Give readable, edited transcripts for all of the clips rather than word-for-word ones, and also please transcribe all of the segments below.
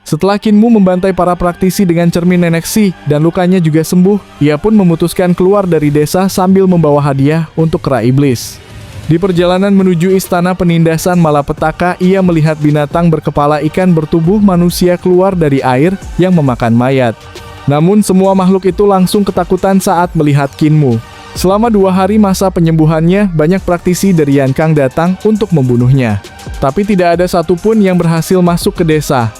Setelah Kinmu membantai para praktisi dengan cermin nenek Si dan lukanya juga sembuh, ia pun memutuskan keluar dari desa sambil membawa hadiah untuk kera iblis. Di perjalanan menuju istana penindasan malapetaka, ia melihat binatang berkepala ikan bertubuh manusia keluar dari air yang memakan mayat. Namun semua makhluk itu langsung ketakutan saat melihat Kinmu. Selama 2 hari masa penyembuhannya, banyak praktisi dari Yankang datang untuk membunuhnya. Tapi tidak ada satupun yang berhasil masuk ke desa.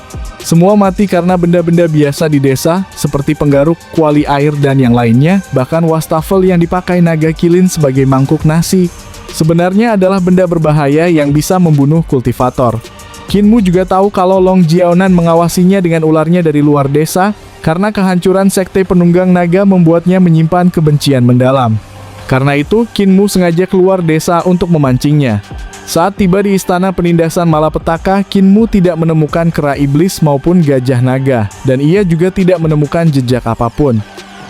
Semua mati karena benda-benda biasa di desa, seperti penggaruk, kuali air, dan yang lainnya, bahkan wastafel yang dipakai naga kilin sebagai mangkuk nasi, sebenarnya adalah benda berbahaya yang bisa membunuh kultivator. Kinmu juga tahu kalau Long Jiaonan mengawasinya dengan ularnya dari luar desa, karena kehancuran sekte penunggang naga membuatnya menyimpan kebencian mendalam. Karena itu, Kinmu sengaja keluar desa untuk memancingnya. Saat tiba di istana penindasan malapetaka, Kinmu tidak menemukan kera iblis maupun gajah naga, dan ia juga tidak menemukan jejak apapun.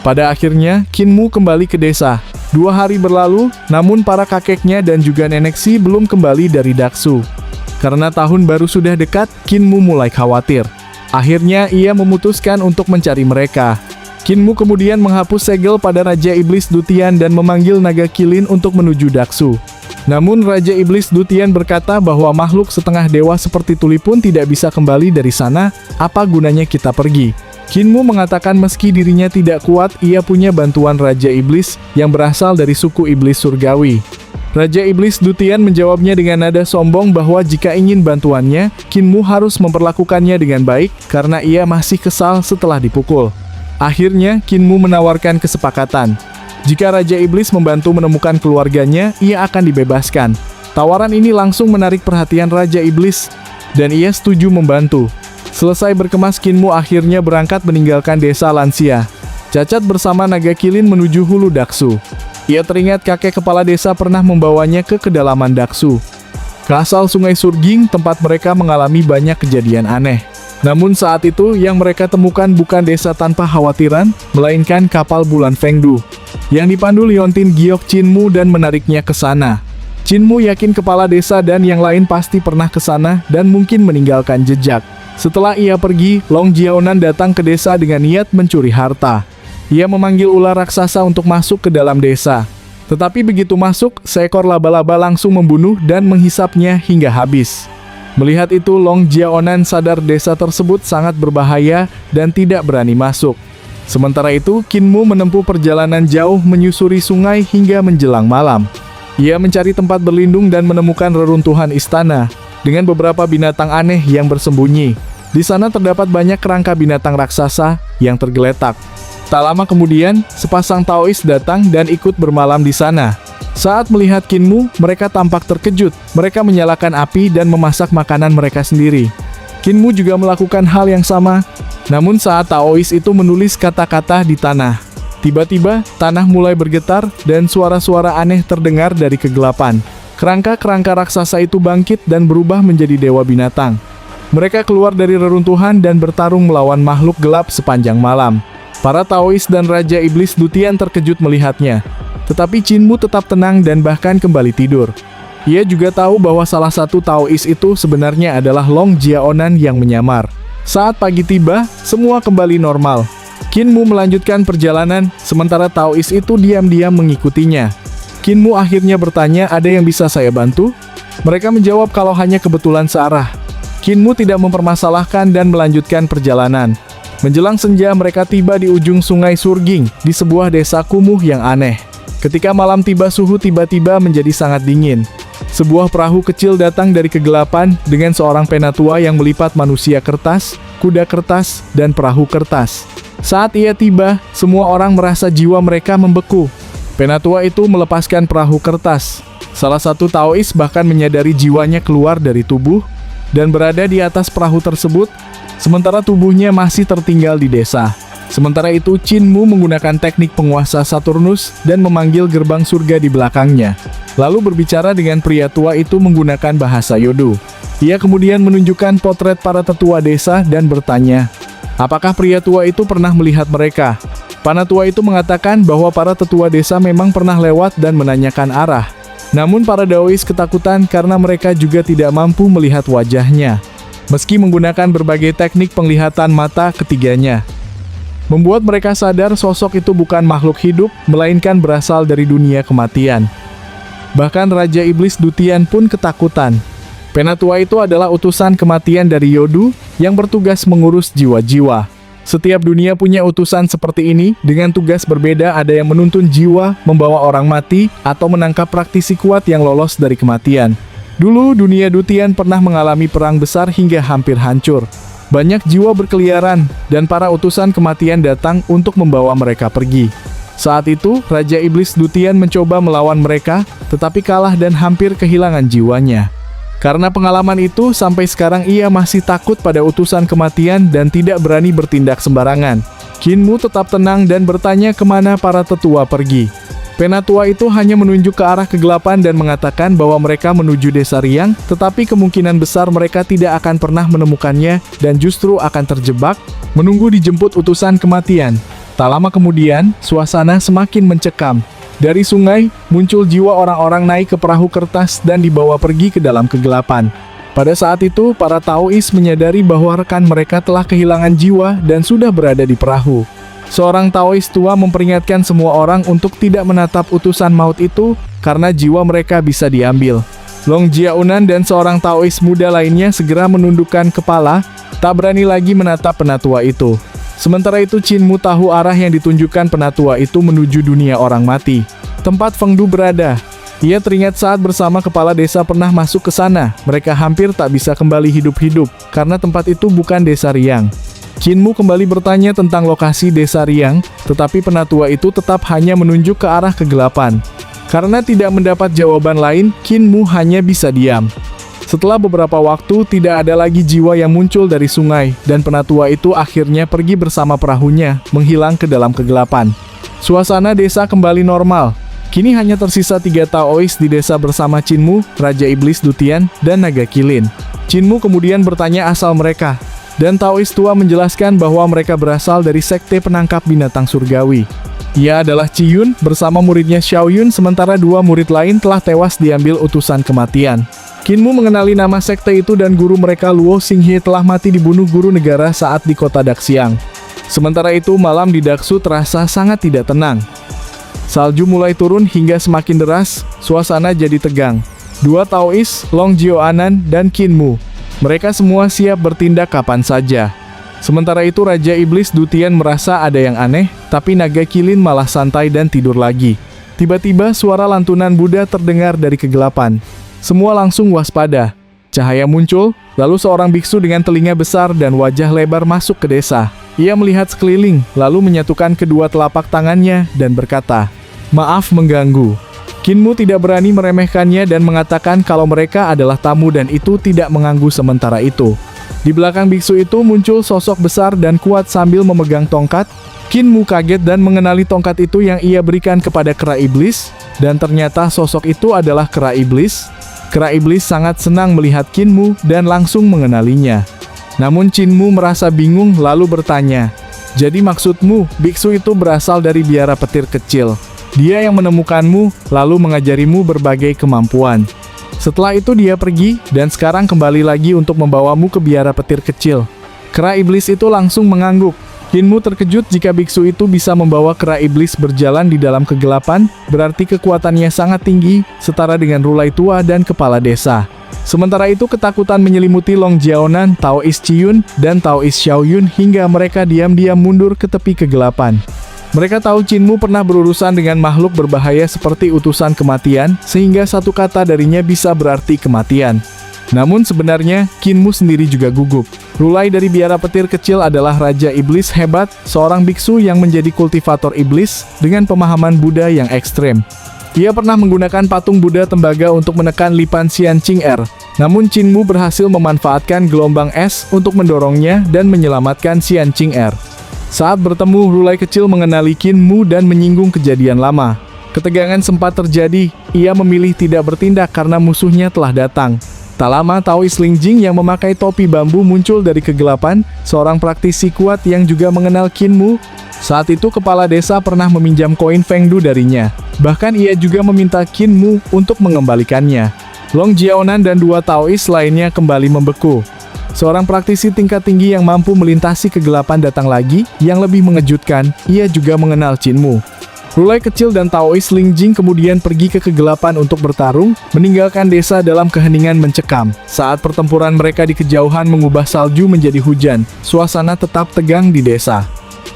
Pada akhirnya, Kinmu kembali ke desa. 2 hari berlalu, namun para kakeknya dan juga nenek Si belum kembali dari Daksu. Karena tahun baru sudah dekat, Kinmu mulai khawatir. Akhirnya, ia memutuskan untuk mencari mereka. Kinmu kemudian menghapus segel pada Raja Iblis Dutian dan memanggil naga kilin untuk menuju Daksu. Namun Raja Iblis Dutian berkata bahwa makhluk setengah dewa seperti Tuli pun tidak bisa kembali dari sana, apa gunanya kita pergi? Kinmu mengatakan meski dirinya tidak kuat, ia punya bantuan Raja Iblis yang berasal dari suku Iblis Surgawi. Raja Iblis Dutian menjawabnya dengan nada sombong bahwa jika ingin bantuannya, Kinmu harus memperlakukannya dengan baik karena ia masih kesal setelah dipukul. Akhirnya, Kinmu menawarkan kesepakatan. Jika Raja Iblis membantu menemukan keluarganya, ia akan dibebaskan. Tawaran ini langsung menarik perhatian Raja Iblis, dan ia setuju membantu. Selesai berkemas, Kinmu akhirnya berangkat meninggalkan desa Lansia. Cacat bersama naga kilin menuju hulu Daksu. Ia teringat kakek kepala desa pernah membawanya ke kedalaman Daksu, ke asal sungai Surging, tempat mereka mengalami banyak kejadian aneh. Namun saat itu, yang mereka temukan bukan desa tanpa khawatiran, melainkan kapal bulan Fengdu, yang dipandu Liontin Giok Kinmu dan menariknya ke sana. Kinmu yakin kepala desa dan yang lain pasti pernah ke sana dan mungkin meninggalkan jejak. Setelah ia pergi, Long Jiaonan datang ke desa dengan niat mencuri harta. Ia memanggil ular raksasa untuk masuk ke dalam desa. Tetapi begitu masuk, seekor laba-laba langsung membunuh dan menghisapnya hingga habis. Melihat itu, Long Jiaonan sadar desa tersebut sangat berbahaya dan tidak berani masuk. Sementara itu, Kinmu menempuh perjalanan jauh menyusuri sungai hingga menjelang malam. Ia mencari tempat berlindung dan menemukan reruntuhan istana dengan beberapa binatang aneh yang bersembunyi. Di sana terdapat banyak kerangka binatang raksasa yang tergeletak. Tak lama kemudian, sepasang Taois datang dan ikut bermalam di sana. Saat melihat Kinmu, mereka tampak terkejut. Mereka menyalakan api dan memasak makanan mereka sendiri. Kinmu juga melakukan hal yang sama. Namun saat Taois itu menulis kata-kata di tanah, tiba-tiba tanah mulai bergetar dan suara-suara aneh terdengar dari kegelapan. Kerangka-kerangka raksasa itu bangkit dan berubah menjadi dewa binatang. Mereka keluar dari reruntuhan dan bertarung melawan makhluk gelap sepanjang malam. Para Taois dan Raja Iblis Dutian terkejut melihatnya. Tetapi Kinmu tetap tenang dan bahkan kembali tidur. Ia juga tahu bahwa salah satu Taois itu sebenarnya adalah Long Jiaonan yang menyamar. Saat pagi tiba, semua kembali normal. Kinmu melanjutkan perjalanan, sementara Taois itu diam-diam mengikutinya. Kinmu akhirnya bertanya, ada yang bisa saya bantu? Mereka menjawab kalau hanya kebetulan searah. Kinmu tidak mempermasalahkan dan melanjutkan perjalanan. Menjelang senja, mereka tiba di ujung sungai Surging, di sebuah desa kumuh yang aneh. Ketika malam tiba, suhu tiba-tiba menjadi sangat dingin. Sebuah perahu kecil datang dari kegelapan dengan seorang penatua yang melipat manusia kertas, kuda kertas, dan perahu kertas. Saat ia tiba, semua orang merasa jiwa mereka membeku. Penatua itu melepaskan perahu kertas. Salah satu Taois bahkan menyadari jiwanya keluar dari tubuh dan berada di atas perahu tersebut, sementara tubuhnya masih tertinggal di desa. Sementara itu, Kinmu menggunakan teknik penguasa Saturnus dan memanggil gerbang surga di belakangnya. Lalu berbicara dengan pria tua itu menggunakan bahasa Yodo. Ia kemudian menunjukkan potret para tetua desa dan bertanya, apakah pria tua itu pernah melihat mereka? Panatua itu mengatakan bahwa para tetua desa memang pernah lewat dan menanyakan arah. Namun para Daois ketakutan karena mereka juga tidak mampu melihat wajahnya. meski menggunakan berbagai teknik penglihatan mata ketiganya. Membuat mereka sadar sosok itu bukan makhluk hidup, melainkan berasal dari dunia kematian. Bahkan Raja Iblis Dutian pun ketakutan. Penatua itu adalah utusan kematian dari Yodu yang bertugas mengurus jiwa-jiwa. Setiap dunia punya utusan seperti ini, dengan tugas berbeda, ada yang menuntun jiwa, membawa orang mati, atau menangkap praktisi kuat yang lolos dari kematian. Dulu, dunia Dutian pernah mengalami perang besar hingga hampir hancur. Banyak jiwa berkeliaran, dan para utusan kematian datang untuk membawa mereka pergi. Saat itu, Raja Iblis Dutian mencoba melawan mereka, tetapi kalah dan hampir kehilangan jiwanya. Karena pengalaman itu, sampai sekarang ia masih takut pada utusan kematian dan tidak berani bertindak sembarangan. Kinmu tetap tenang dan bertanya kemana para tetua pergi. Penatua itu hanya menunjuk ke arah kegelapan dan mengatakan bahwa mereka menuju desa Riang, tetapi kemungkinan besar mereka tidak akan pernah menemukannya dan justru akan terjebak, menunggu dijemput utusan kematian. Tak lama kemudian, suasana semakin mencekam. Dari sungai, muncul jiwa orang-orang naik ke perahu kertas dan dibawa pergi ke dalam kegelapan. Pada saat itu, para Taois menyadari bahwa rekan mereka telah kehilangan jiwa dan sudah berada di perahu. Seorang Taois tua memperingatkan semua orang untuk tidak menatap utusan maut itu, karena jiwa mereka bisa diambil. Long Jiaunan dan seorang Taois muda lainnya segera menundukkan kepala, tak berani lagi menatap penatua itu. Sementara itu Qinmu tahu arah yang ditunjukkan penatua itu menuju dunia orang mati. Tempat Feng Du berada. Ia teringat saat bersama kepala desa pernah masuk ke sana. Mereka hampir tak bisa kembali hidup-hidup, karena tempat itu bukan desa Riang. Qinmu kembali bertanya tentang lokasi desa Riang, tetapi penatua itu tetap hanya menunjuk ke arah kegelapan. Karena tidak mendapat jawaban lain, Qinmu hanya bisa diam. Setelah beberapa waktu, tidak ada lagi jiwa yang muncul dari sungai, dan penatua itu akhirnya pergi bersama perahunya, menghilang ke dalam kegelapan. Suasana desa kembali normal. Kini hanya tersisa 3 Taois di desa bersama Qinmu, Raja Iblis Dutian, dan Naga Kilin. Qinmu kemudian bertanya asal mereka, dan Taois tua menjelaskan bahwa mereka berasal dari sekte penangkap binatang surgawi. Ia adalah Ciyun bersama muridnya Xiaoyun, sementara 2 murid lain telah tewas diambil utusan kematian. Qinmu mengenali nama sekte itu dan guru mereka Luo Xinghe telah mati dibunuh guru negara saat di kota Daxiang. Sementara itu malam di Daksu terasa sangat tidak tenang. Salju mulai turun hingga semakin deras, suasana jadi tegang. 2 Taois, Long Jiaunan dan Qinmu. Mereka semua siap bertindak kapan saja. Sementara itu Raja Iblis Dutian merasa ada yang aneh, tapi Naga Kilin malah santai dan tidur lagi. Tiba-tiba suara lantunan Buddha terdengar dari kegelapan. Semua langsung waspada. Cahaya muncul, lalu seorang biksu dengan telinga besar dan wajah lebar masuk ke desa. Ia melihat sekeliling, lalu menyatukan kedua telapak tangannya dan berkata, "Maaf mengganggu." Qinmu tidak berani meremehkannya dan mengatakan kalau mereka adalah tamu dan itu tidak mengganggu sementara itu. Di belakang biksu itu muncul sosok besar dan kuat sambil memegang tongkat. Qinmu kaget dan mengenali tongkat itu yang ia berikan kepada kera iblis, dan ternyata sosok itu adalah kera iblis. Kera iblis sangat senang melihat Qinmu dan langsung mengenalinya. Namun Qinmu merasa bingung lalu bertanya, "Jadi maksudmu, biksu itu berasal dari biara petir kecil. Dia yang menemukanmu, lalu mengajarimu berbagai kemampuan. Setelah itu dia pergi, dan sekarang kembali lagi untuk membawamu ke biara petir kecil." Kera iblis itu langsung mengangguk. Qinmu terkejut jika biksu itu bisa membawa kera iblis berjalan di dalam kegelapan, berarti kekuatannya sangat tinggi, setara dengan Rulai Tua dan Kepala Desa. Sementara itu ketakutan menyelimuti Long Jiaunan, Taois Ciyun, dan Taois Xiaoyun hingga mereka diam-diam mundur ke tepi kegelapan. Mereka tahu Qinmu pernah berurusan dengan makhluk berbahaya seperti utusan kematian, sehingga satu kata darinya bisa berarti kematian. Namun sebenarnya, Qinmu sendiri juga gugup. Rulai dari biara petir kecil adalah Raja Iblis hebat, seorang biksu yang menjadi kultivator iblis, dengan pemahaman Buddha yang ekstrem. Ia pernah menggunakan patung Buddha tembaga untuk menekan Lipan Xian Qing Er. Namun Qinmu berhasil memanfaatkan gelombang es untuk mendorongnya dan menyelamatkan Xian Qing Er. Saat bertemu, Rulai kecil mengenali Qinmu dan menyinggung kejadian lama. Ketegangan sempat terjadi, ia memilih tidak bertindak karena musuhnya telah datang. Tak lama, Taois Lingjing yang memakai topi bambu muncul dari kegelapan, seorang praktisi kuat yang juga mengenal Qinmu. Saat itu kepala desa pernah meminjam koin Feng Du darinya. Bahkan ia juga meminta Qinmu untuk mengembalikannya. Long Jiaunan dan 2 Taois lainnya kembali membeku. Seorang praktisi tingkat tinggi yang mampu melintasi kegelapan datang lagi. Yang lebih mengejutkan, ia juga mengenal Qinmu. Rulai kecil dan Taois Ling Jing kemudian pergi ke kegelapan untuk bertarung, meninggalkan desa dalam keheningan mencekam. Saat pertempuran mereka di kejauhan mengubah salju menjadi hujan, suasana tetap tegang di desa.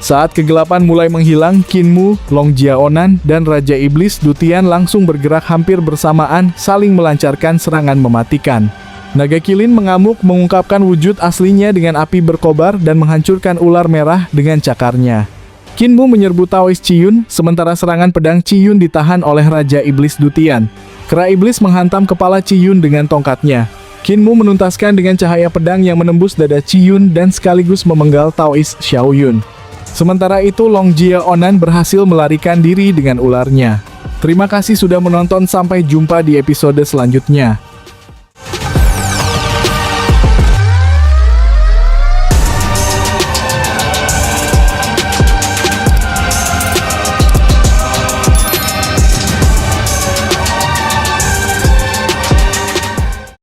Saat kegelapan mulai menghilang, Qinmu, Long Jiaonan, dan Raja Iblis Dutian langsung bergerak hampir bersamaan, saling melancarkan serangan mematikan. Naga Kilin mengamuk mengungkapkan wujud aslinya dengan api berkobar dan menghancurkan ular merah dengan cakarnya. Qinmu menyerbu Taois Qiyun, sementara serangan pedang Qiyun ditahan oleh Raja Iblis Dutian. Kera iblis menghantam kepala Qiyun dengan tongkatnya. Qinmu menuntaskan dengan cahaya pedang yang menembus dada Qiyun dan sekaligus memenggal Taois Xiaoyun. Sementara itu Long Jiaonan berhasil melarikan diri dengan ularnya. Terima kasih sudah menonton, sampai jumpa di episode selanjutnya.